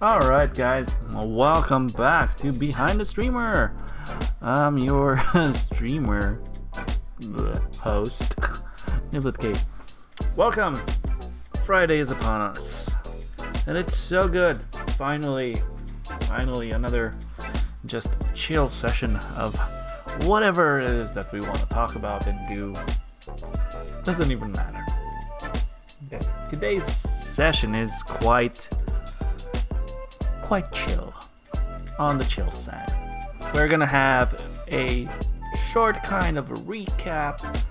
Alright guys, welcome back to Behind the Streamer. I'm your streamer host, NibletK. Welcome! Friday is upon us, and it's so good. Finally another just chill session of whatever it is that we want to talk about and do. Doesn't even matter. Okay. Today's session is quite chill, on the chill side. We're gonna have a short kind of a recap,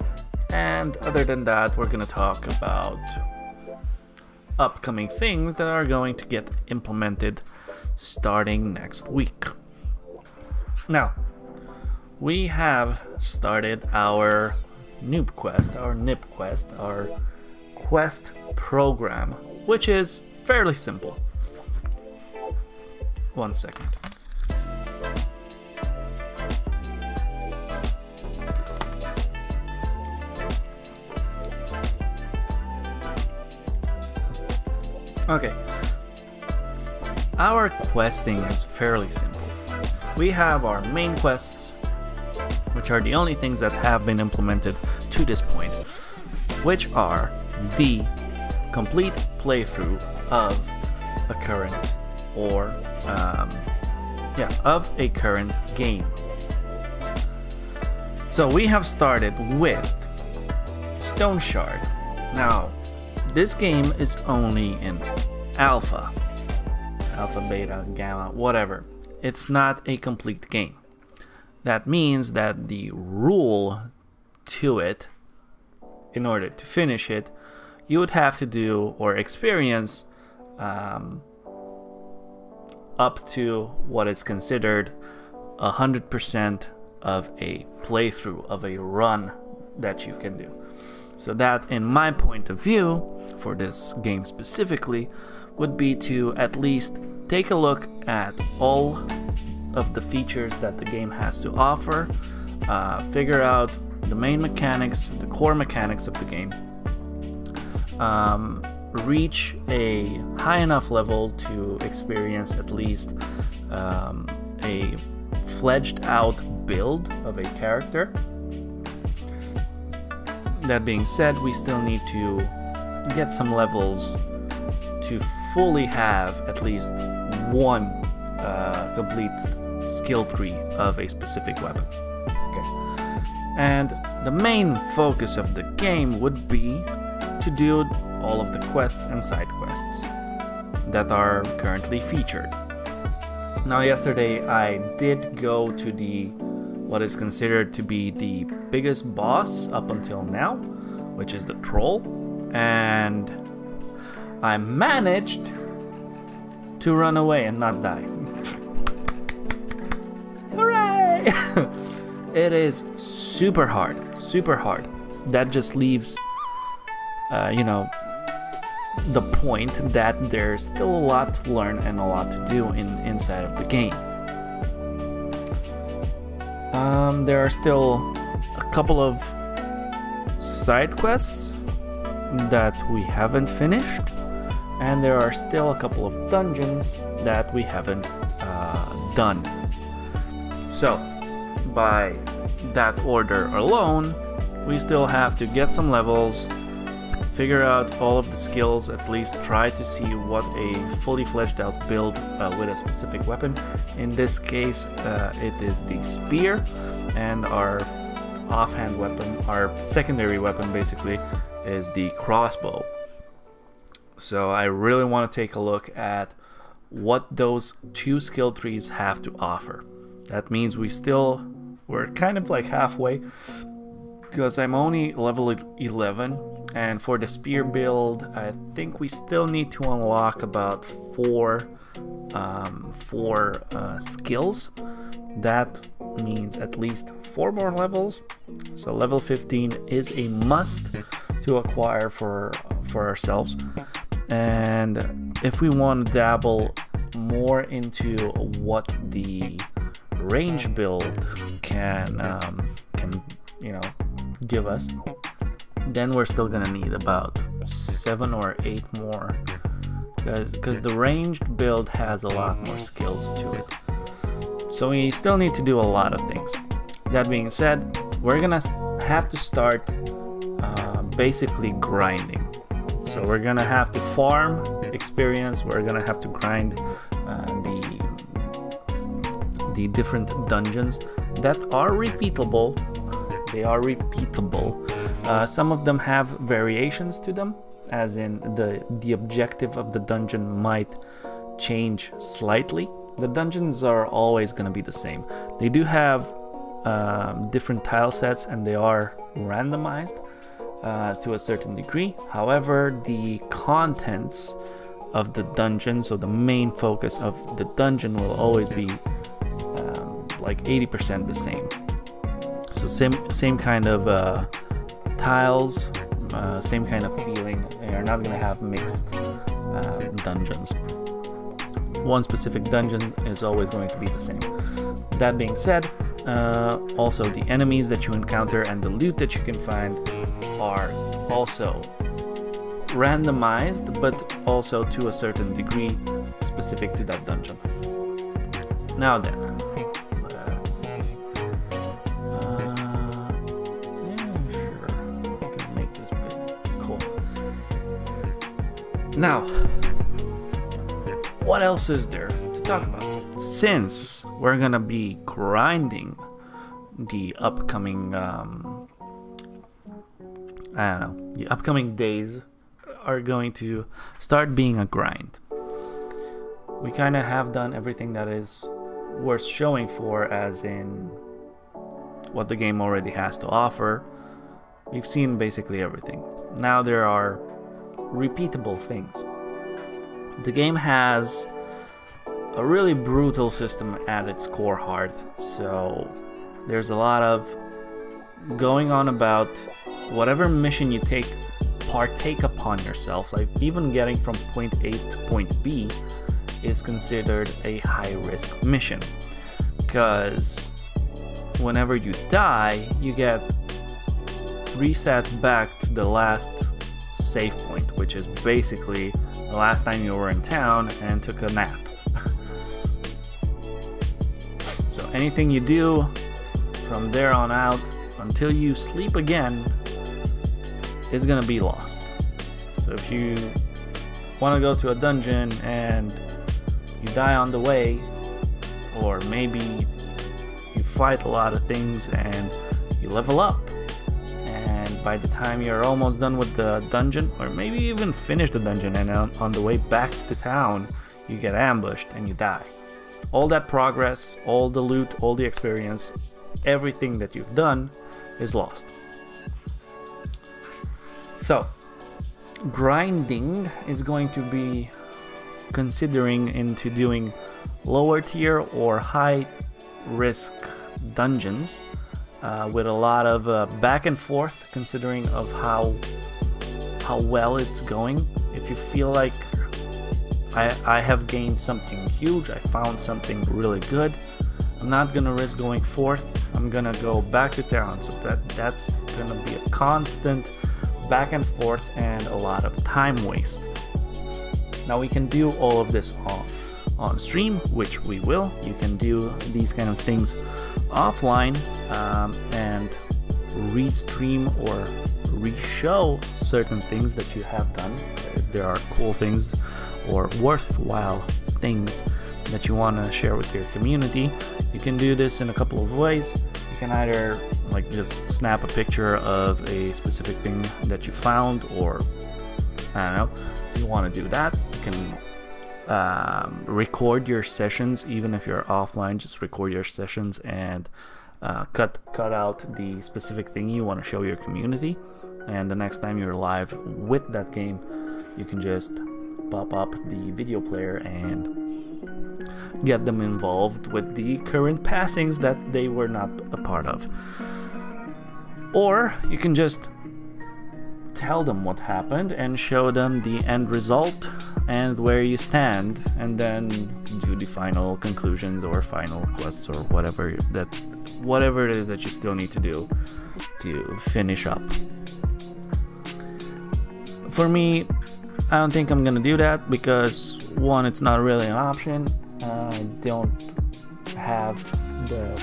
and other than that we're gonna talk about upcoming things that are going to get implemented starting next week. Now, we have started our noob quest, our nib quest, our quest program, which is fairly simple. 1 second. Okay. Our questing is fairly simple. We have our main quests, which are the only things that have been implemented to this point, which are the complete playthrough of a current of a current game. So we have started with Stone Shard. Now, this game is only in alpha, beta, gamma, whatever. It's not a complete game. That means that the rule to it, in order to finish it, you would have to do or experience up to what is considered 100% of a playthrough, of a run that you can do. So that, in my point of view, for this game specifically, would be to at least take a look at all of the features that the game has to offer, figure out the main mechanics, the core mechanics of the game, reach a high enough level to experience at least a fledged out build of a character. That being said, we still need to get some levels to fully have at least one complete skill tree of a specific weapon. Okay. And the main focus of the game would be to do all of the quests and side quests that are currently featured. Now, yesterday I did go to the what is considered to be the biggest boss up until now, which is the troll, and I managed to run away and not die. Hooray! It is super hard. That just leaves the point that there's still a lot to learn and a lot to do inside of the game. There are still a couple of side quests that we haven't finished, and there are still a couple of dungeons that we haven't done. So, by that order alone, we still have to get some levels, figure out all of the skills, at least try to see what a fully fleshed out build with a specific weapon. In this case, it is the spear, and our offhand weapon, our secondary weapon basically, is the crossbow. So I really want to take a look at what those two skill trees have to offer. That means we're kind of like halfway, because I'm only level 11, and for the spear build I think we still need to unlock about four skills. That means at least 4 more levels, so level 15 is a must to acquire for ourselves. And if we want to dabble more into what the range build can give us, then we're still gonna need about 7 or 8 more because the ranged build has a lot more skills to it. So we still need to do a lot of things. That being said, we're gonna have to start basically grinding. So we're gonna have to farm experience, we're gonna have to grind the different dungeons that are repeatable. They are repeatable. Some of them have variations to them, as in the objective of the dungeon might change slightly. The dungeons are always going to be the same. They do have different tile sets and they are randomized to a certain degree. However, the contents of the dungeon, so the main focus of the dungeon, will always be like 80% the same. So same kind of tiles, same kind of feeling. You're not going to have mixed dungeons. One specific dungeon is always going to be the same. That being said, also the enemies that you encounter and the loot that you can find are also randomized, but also to a certain degree specific to that dungeon. Now then, let's yeah, sure, I can make this big. Cool. Now, what else is there to talk about? Since we're gonna be grinding the upcoming, the upcoming days are going to start being a grind. We kind of have done everything that is worth showing for, as in what the game already has to offer. We've seen basically everything. Now there are repeatable things. The game has a really brutal system at its core heart, so there's a lot of going on about whatever mission you partake upon yourself. Like even getting from point A to point B is considered a high-risk mission, because whenever you die, you get reset back to the last save point, which is basically the last time you were in town and took a nap. So anything you do from there on out until you sleep again is gonna be lost. So if you want to go to a dungeon and you die on the way, or maybe you fight a lot of things and you level up, and by the time you're almost done with the dungeon, or maybe even finish the dungeon, and on the way back to town you get ambushed and you die. All that progress, all the loot, all the experience, everything that you've done is lost. So grinding is going to be considering into doing lower tier or high risk dungeons with a lot of back and forth, considering of how well it's going. If you feel like I have gained something huge, I found something really good, I'm not gonna risk going forth, I'm gonna go back to town. So that's gonna be a constant back and forth and a lot of time waste. Now we can do all of this on stream, which we will. You can do these kind of things offline and restream or re-show certain things that you have done. If there are cool things or worthwhile things that you want to share with your community, you can do this in a couple of ways. You can either like just snap a picture of a specific thing that you found, or I don't know, if you want to do that, you can record your sessions. Even if you're offline, just record your sessions and cut out the specific thing you want to show your community, and the next time you're live with that game, you can just pop up the video player and get them involved with the current passings that they were not a part of. Or you can just tell them what happened and show them the end result and where you stand, and then do the final conclusions or final quests or whatever it is that you still need to do to finish up. For me, I don't think I'm gonna do that because one, it's not really an option. I don't have the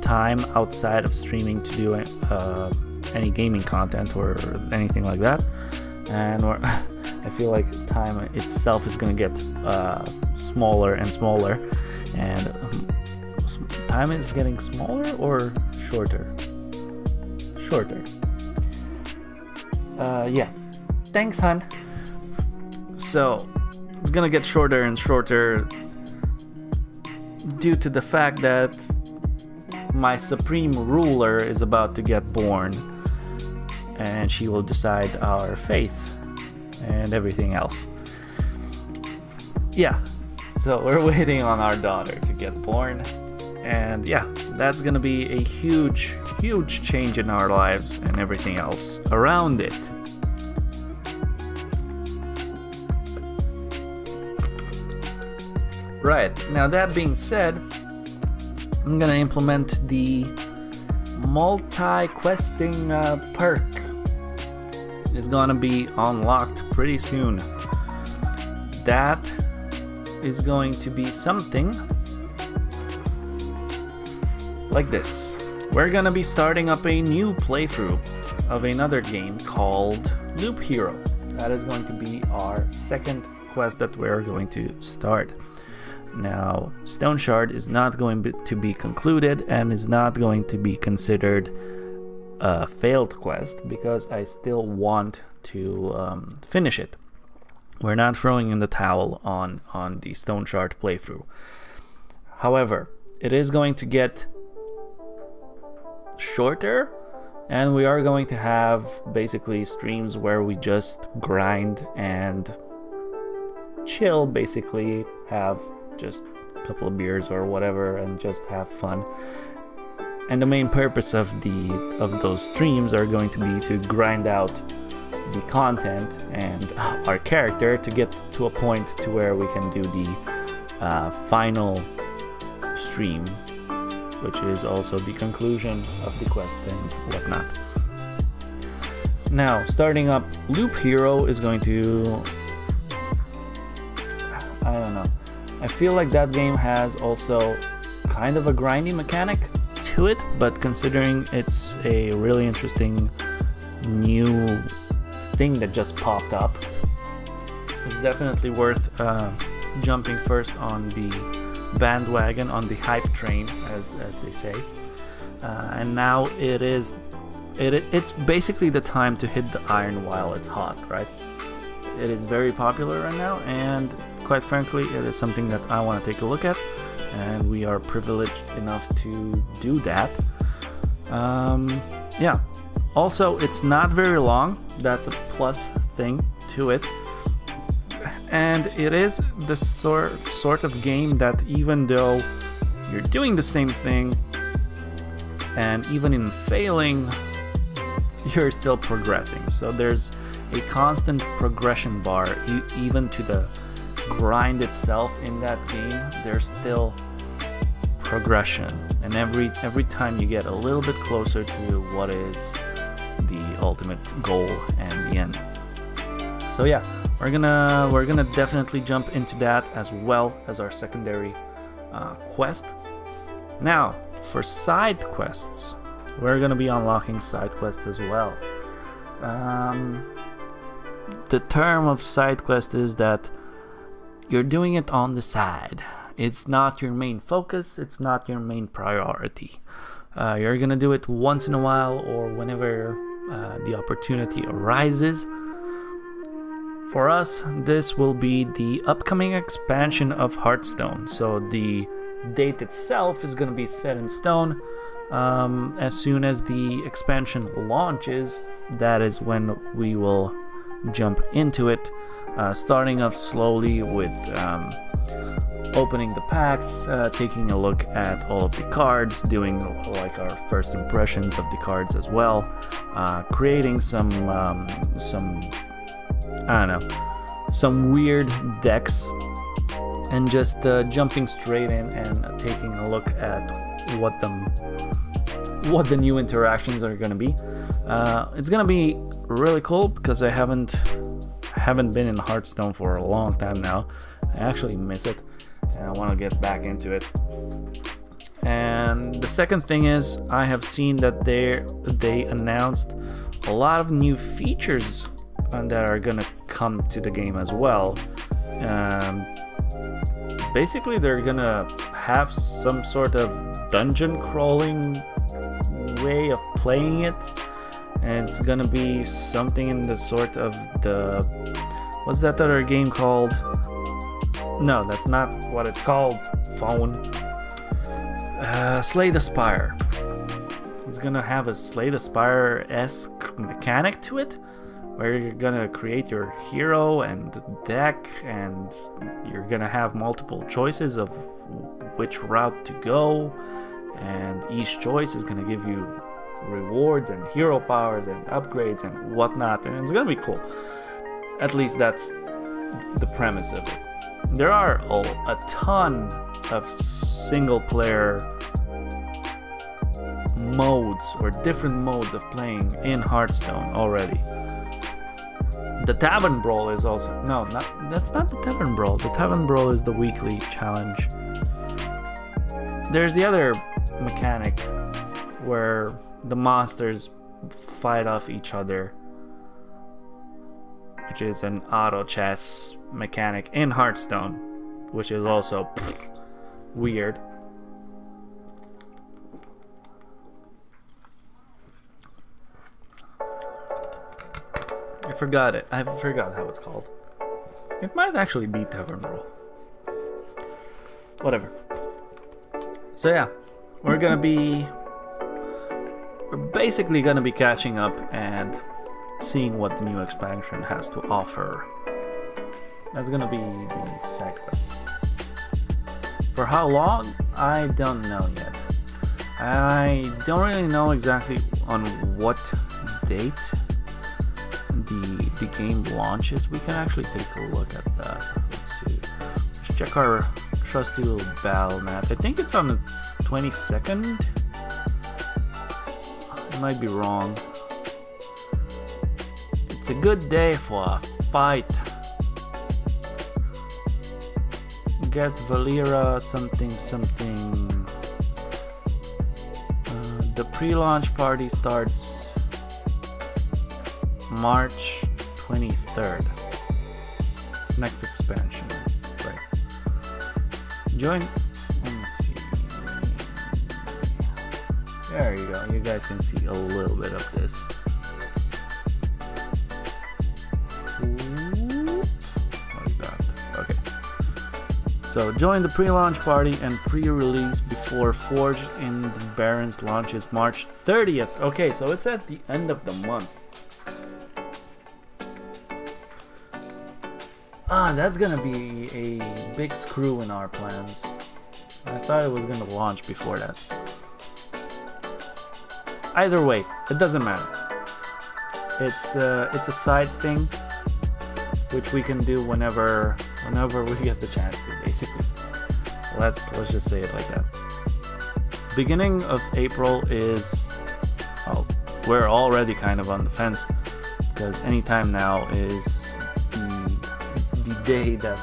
time outside of streaming to do any gaming content or anything like that, and I feel like time itself is gonna get smaller and smaller, and time is getting smaller or shorter? Shorter. Yeah. Thanks, hun. So it's gonna get shorter and shorter due to the fact that my supreme ruler is about to get born, and she will decide our faith and everything else. Yeah, so we're waiting on our daughter to get born, and yeah, that's gonna be a huge change in our lives and everything else around it. Right, now that being said, I'm gonna implement the multi-questing perk. It's gonna be unlocked pretty soon. That is going to be something like this. We're gonna be starting up a new playthrough of another game called Loop Hero. That is going to be our second quest that we're going to start. Now, Stone Shard is not going to be concluded and is not going to be considered a failed quest because I still want to finish it. We're not throwing in the towel on the Stone Shard playthrough. However, it is going to get shorter, and we are going to have basically streams where we just grind and chill, basically have just a couple of beers or whatever and just have fun. And the main purpose of those streams are going to be to grind out the content and our character to get to a point to where we can do the final stream, which is also the conclusion of the quest and whatnot. Now, starting up Loop Hero is going to, I don't know, I feel like that game has also kind of a grindy mechanic to it, but considering it's a really interesting new thing that just popped up, it's definitely worth jumping first on the bandwagon, on the hype train, as they say. And now it's basically the time to hit the iron while it's hot, right? It is very popular right now, and quite frankly, it is something that I want to take a look at, and we are privileged enough to do that. Yeah. Also, it's not very long. That's a plus thing to it. And it is the sort of game that even though you're doing the same thing, and even in failing, you're still progressing. So there's a constant progression bar, even to the grind itself in that game. There's still progression, and every time you get a little bit closer to what is the ultimate goal and the end. So yeah, we're gonna definitely jump into that as well as our secondary quest. Now, for side quests, we're gonna be unlocking side quests as well. The term of side quest is that you're doing it on the side. It's not your main focus, it's not your main priority. You're gonna do it once in a while or whenever the opportunity arises. For us, this will be the upcoming expansion of Hearthstone. So the date itself is gonna be set in stone. As soon as the expansion launches, that is when we will jump into it, starting off slowly with opening the packs, taking a look at all of the cards, doing like our first impressions of the cards as well, creating some I don't know, some weird decks, and just jumping straight in and taking a look at what the new interactions are going to be. It's going to be really cool because I haven't haven't been in Hearthstone for a long time now. I actually miss it, and I want to get back into it. And the second thing is, I have seen that they announced a lot of new features that are gonna come to the game as well. Basically, they're gonna have some sort of dungeon crawling way of playing it, and it's gonna be something in the sort of the, what's that other game called? No, that's not what it's called. Phone. Slay the Spire. It's gonna have a Slay the Spire-esque mechanic to it, where you're gonna create your hero and deck, and you're gonna have multiple choices of which route to go, and each choice is gonna give you rewards and hero powers and upgrades and whatnot, and it's gonna be cool. At least that's the premise of it. There are a ton of single player modes or different modes of playing in Hearthstone already. The Tavern Brawl is also, that's not the Tavern Brawl. The Tavern Brawl is the weekly challenge. There's the other mechanic where the monsters fight off each other, which is an auto chess mechanic in Hearthstone, which is also weird. I forgot it. I forgot how it's called. It might actually be Tavern Brawl. Whatever. So yeah, we're basically gonna be catching up and seeing what the new expansion has to offer. That's gonna be the side quest. For how long? I don't know yet. I don't really know exactly on what date the game launches. We can actually take a look at that. Let's see. Let's check our trusty little battle map. I think it's on its 22nd. I might be wrong. It's a good day for a fight. Get Valera something something. The pre-launch party starts March 23rd. Next expansion. Right. Join. Let me see. There you go. You guys can see a little bit of this. Like that. Okay. So join the pre-launch party and pre-release before Forge in the Barrens launches March 30th. Okay, so it's at the end of the month. That's gonna be a big screw in our plans. I thought it was gonna launch before that. Either way, it doesn't matter. It's a side thing, which we can do whenever we get the chance to. Basically, let's just say it like that. Beginning of April is, well, we're already kind of on the fence, because anytime now is the day that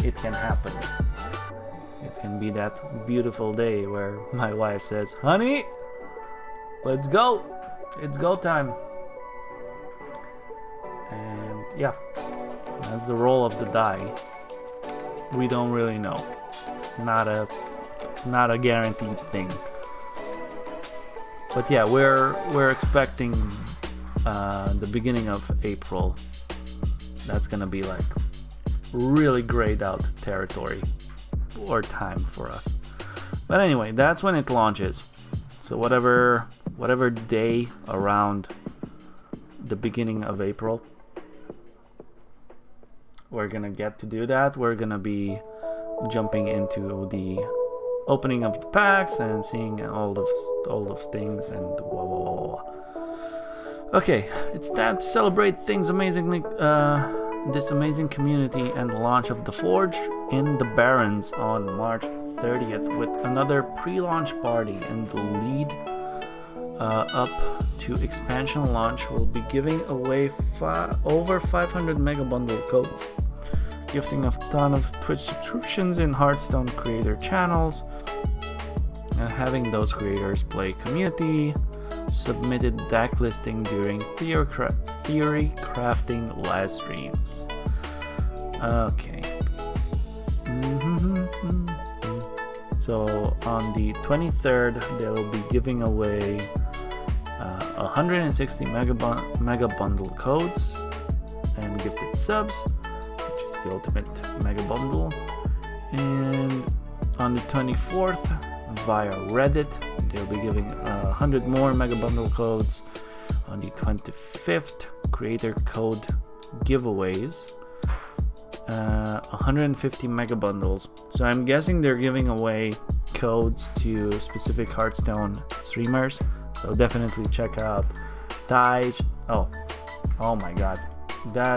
it can happen. It can be that beautiful day where my wife says, "Honey, let's go. It's go time." And yeah, that's the roll of the die. We don't really know. It's not a guaranteed thing. But yeah, we're expecting the beginning of April. That's gonna be like really grayed out territory or time for us. But anyway, that's when it launches. So whatever day around the beginning of April, we're gonna get to do that. We're gonna be jumping into the opening of the packs and seeing all of things and whoa. Okay, it's time to celebrate things amazingly. This amazing community and the launch of the Forge in the Barrens on March 30th with another pre-launch party, and the lead up to expansion launch, we'll be giving away over 500 mega bundle codes, gifting a ton of Twitch subscriptions in Hearthstone creator channels, and having those creators play community submitted deck listing during theory crafting live streams. Okay. So on the 23rd, they will be giving away 160 mega bundle codes and gifted subs, which is the ultimate mega bundle. And on the 24th, via Reddit, they'll be giving 100 more mega bundle codes. On the 25th, creator code giveaways, 150 mega bundles. So I'm guessing they're giving away codes to specific Hearthstone streamers. So definitely check out Taj. Oh my god,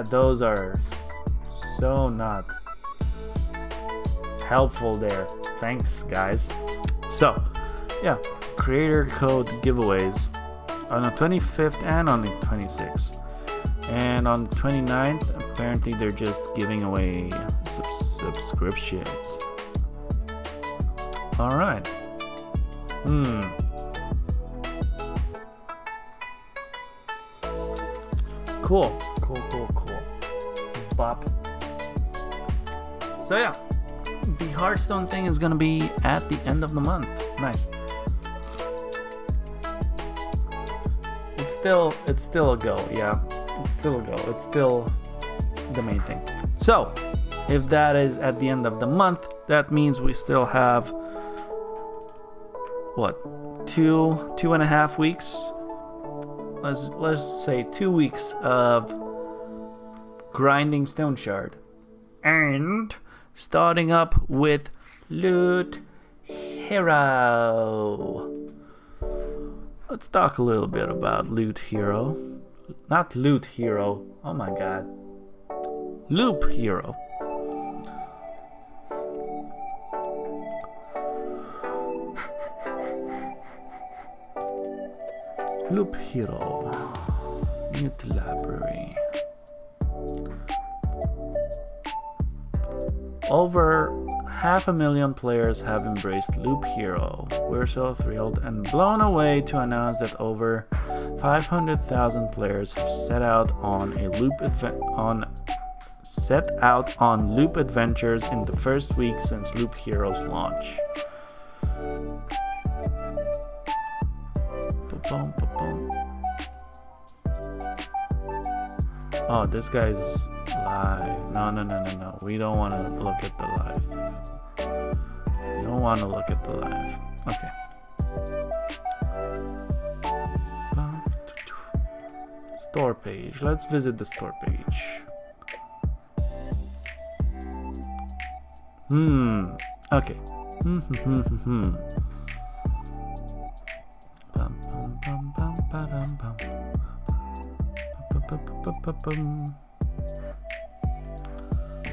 those are so not helpful there. Thanks guys. So yeah, creator code giveaways on the 25th and on the 26th. And on the 29th, apparently they're just giving away subscriptions. Alright. Cool. Bop. So yeah, the Hearthstone thing is gonna be at the end of the month. Nice. It's still a go, yeah. It's still a go. It's still the main thing. So, if that is at the end of the month, that means we still have what? 2.5 weeks? Let's say 2 weeks of grinding Stone Shard. And starting up with Loot Hero. Let's talk a little bit about Loot Hero. Not Loot Hero. Oh my god. Loop Hero. Loop Hero. Mute library. Over 500,000 players have embraced Loop Hero. We're so thrilled and blown away to announce that over 500,000 players have set out on loop adventures in the first week since Loop Hero's launch. Oh, this guy's live. No. We don't want to look at the live. We don't want to look at the live. Okay. Store page. Let's visit the store page. Okay.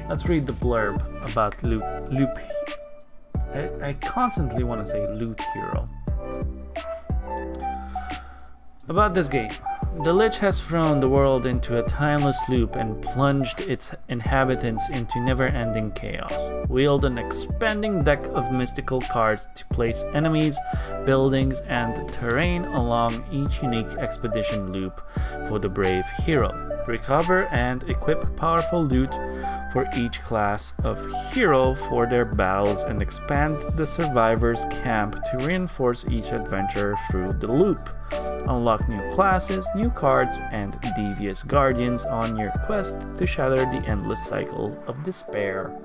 Let's read the blurb about Loop. I constantly want to say Loot Hero. About this game. The Lich has thrown the world into a timeless loop and plunged its inhabitants into never-ending chaos. Wield an expanding deck of mystical cards to place enemies, buildings, and terrain along each unique expedition loop for the brave hero. Recover and equip powerful loot for each class of hero for their battles and expand the survivors' camp to reinforce each adventure through the loop. Unlock new classes, new cards, and devious guardians on your quest to shatter the endless cycle of despair.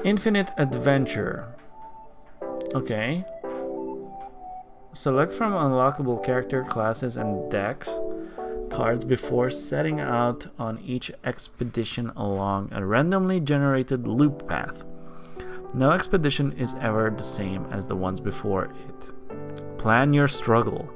Infinite adventure. Okay. Select from unlockable character classes and decks cards before setting out on each expedition along a randomly generated loop path. No expedition is ever the same as the ones before it. Plan your struggle.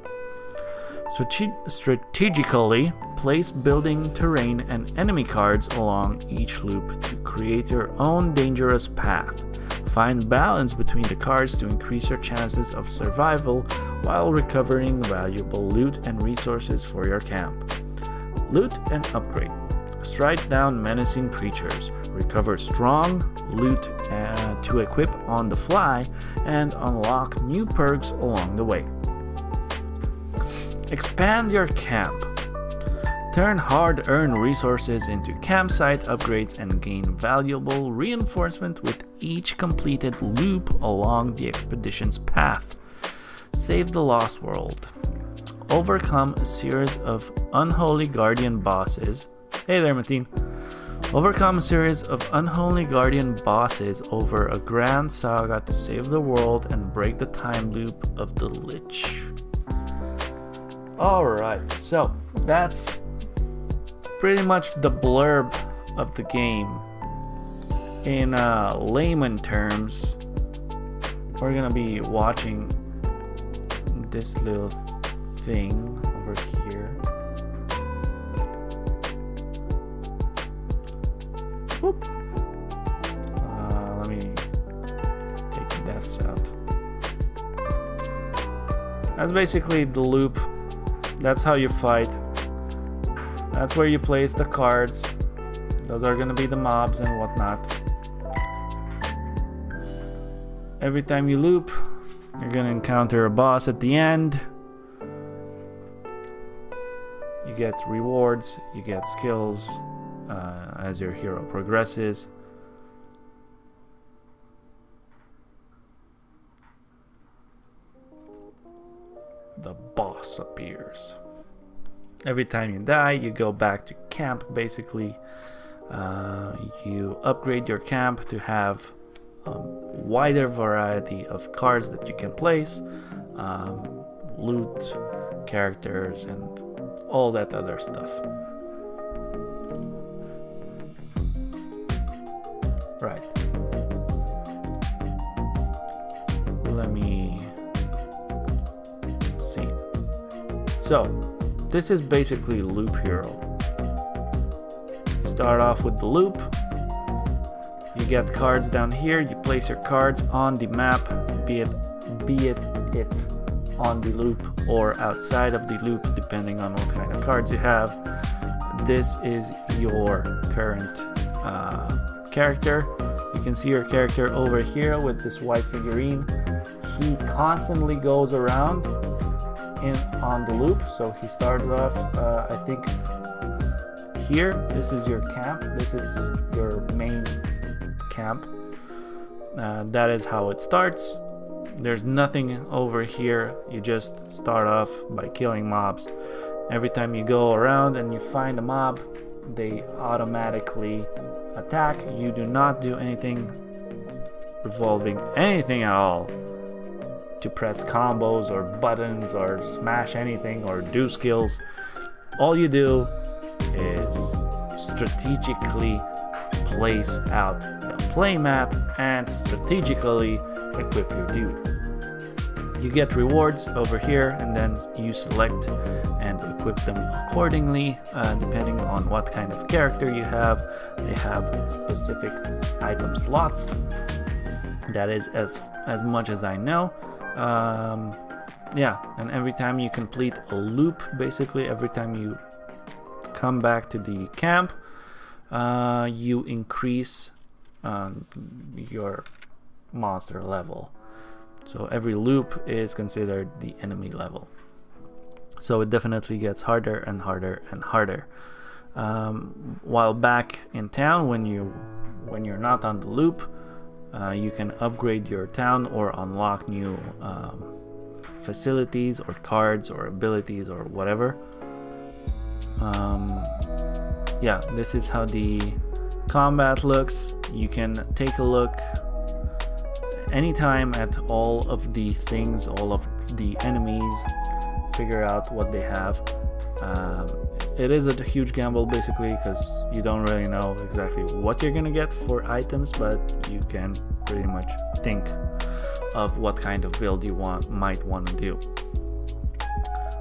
Strategically place building, terrain, and enemy cards along each loop to create your own dangerous path. Find balance between the cards to increase your chances of survival while recovering valuable loot and resources for your camp. Loot and upgrade. Strike down menacing creatures, recover strong loot to equip on the fly, and unlock new perks along the way. Expand your camp. Turn hard-earned resources into campsite upgrades and gain valuable reinforcement with each completed loop along the expedition's path. Save the Lost World. Overcome a series of unholy guardian bosses. Hey there, Mateen. Overcome a series of unholy guardian bosses over a grand saga to save the world and break the time loop of the Lich. Alright, so that's pretty much the blurb of the game. In layman terms, we're gonna be watching this little thing over here. Whoop. Let me take the deaths out. That's basically the loop. That's how you fight. That's where you place the cards. Those are gonna be the mobs and whatnot. Every time you loop, you're gonna encounter a boss at the end. You get rewards, you get skills as your hero progresses. The boss appears. Every time you die, you go back to camp, basically. You upgrade your camp to have a wider variety of cards that you can place, loot, characters, and all that other stuff. Right. Let me see. So, this is basically Loop Hero. You start off with the loop. You get cards down here. You place your cards on the map, be it on the loop or outside of the loop, depending on what kind of cards you have. This is your current character. You can see your character over here with this white figurine. He constantly goes around on the loop. So he starts off, I think, here. This is your camp. This is your main camp. That is how it starts. There's nothing over here. You just start off by killing mobs. Every time you go around and you find a mob, they automatically attack. You do not do anything revolving anything at all to press combos or buttons or smash anything or do skills. All you do is strategically place out the playmat and strategically equip your dude. You get rewards over here, and then you select and equip them accordingly, depending on what kind of character you have. They have specific item slots. That is as much as I know. Yeah, and every time you complete a loop, basically every time you come back to the camp, you increase your monster level. So every loop is considered the enemy level. So it definitely gets harder and harder and harder. While back in town, when you're not on the loop, you can upgrade your town or unlock new facilities or cards or abilities or whatever. Yeah, this is how the combat looks. You can take a look anytime at all of the things, all of the enemies, figure out what they have. It is a huge gamble basically, because you don't really know exactly what you're gonna get for items, but you can pretty much think of what kind of build you might want to do.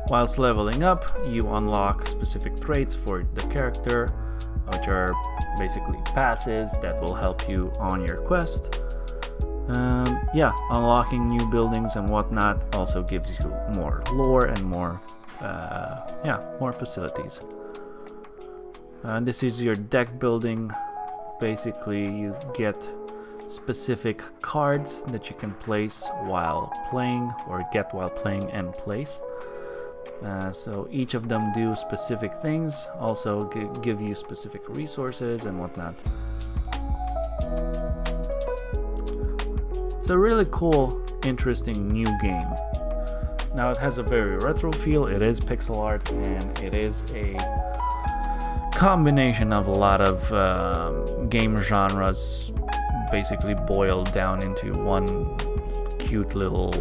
Whilst leveling up, you unlock specific traits for the character, which are basically passives that will help you on your quest. yeah, unlocking new buildings and whatnot also gives you more lore and more, yeah, more facilities. This is your deck building. Basically, you get specific cards that you can place while playing, or get while playing and place. So each of them do specific things, also give you specific resources and whatnot. It's a really cool, interesting new game. Now it has a very retro feel, it is pixel art, and it is a combination of a lot of game genres basically boiled down into one cute little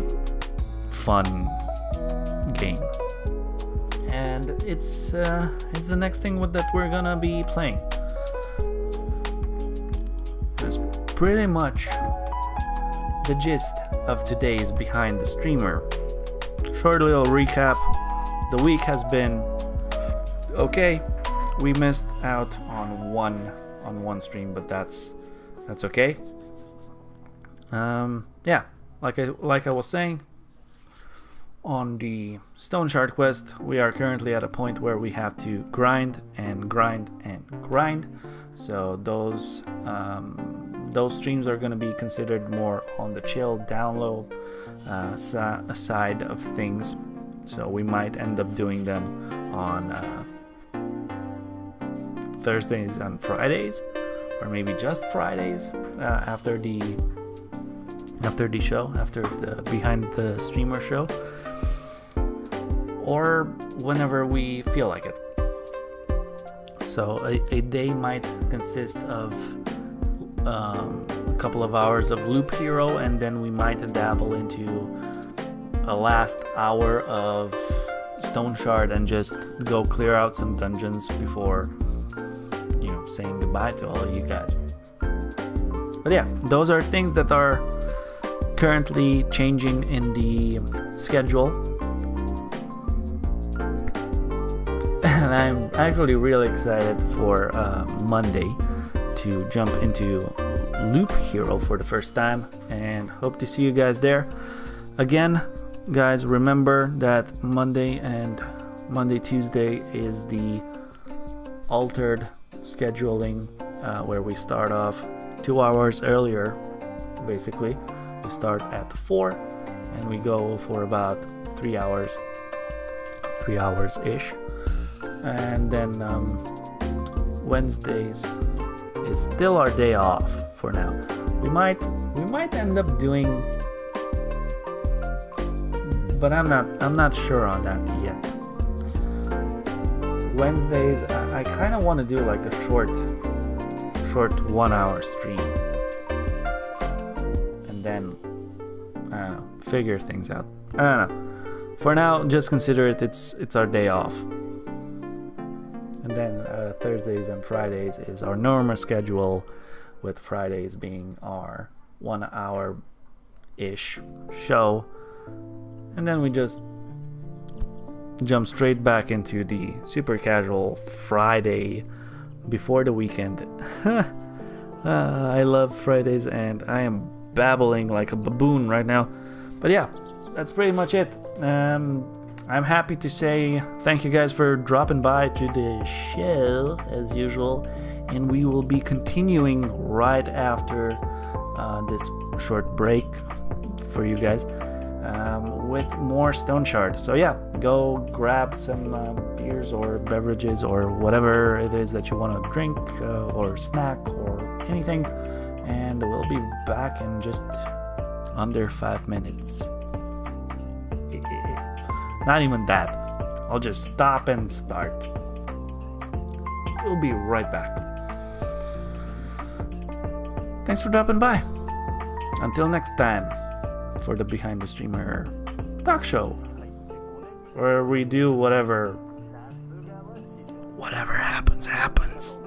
fun game. And it's the next thing that we're gonna be playing. That's pretty much the gist of today's Behind the Streamer. Short little recap. The week has been okay. We missed out on one stream, but that's okay. Yeah, like I was saying, on the Stone Shard quest, we are currently at a point where we have to grind and grind and grind. So those streams are going to be considered more on the chill, download side of things. So we might end up doing them on Thursdays and Fridays, or maybe just Fridays after the show, after the Behind the Streamer show, or whenever we feel like it. So a day might consist of a couple of hours of Loop Hero, and then we might dabble into a last hour of Stone Shard and just go clear out some dungeons before, you know, saying goodbye to all of you guys. But yeah, those are things that are currently changing in the schedule, and I'm actually really excited for Monday to jump into Loop Hero for the first time, and hope to see you guys there. Again, guys, remember that Monday and Tuesday is the altered scheduling, where we start off 2 hours earlier. Basically, we start at 4 and we go for about 3 hours ish, and then Wednesdays is still our day off for now. We might end up doing, but I'm not sure on that yet. Wednesdays, I kind of want to do like a short 1 hour stream, and then I don't know, figure things out. I don't know. For now, just consider it's our day off, and then Thursdays and Fridays is our normal schedule, with Fridays being our 1 hour ish show, and then we just jump straight back into the super casual Friday before the weekend. I love Fridays, and I am babbling like a baboon right now. But yeah, that's pretty much it. I'm happy to say thank you guys for dropping by to the show as usual, and we will be continuing right after this short break for you guys with more Stone Shard. So yeah, go grab some beers or beverages or whatever it is that you want to drink or snack or anything, and we'll be back in just under 5 minutes. Not even that. I'll just stop and start. We'll be right back. Thanks for dropping by. Until next time, for the Behind the Streamer talk show, where we do whatever happens.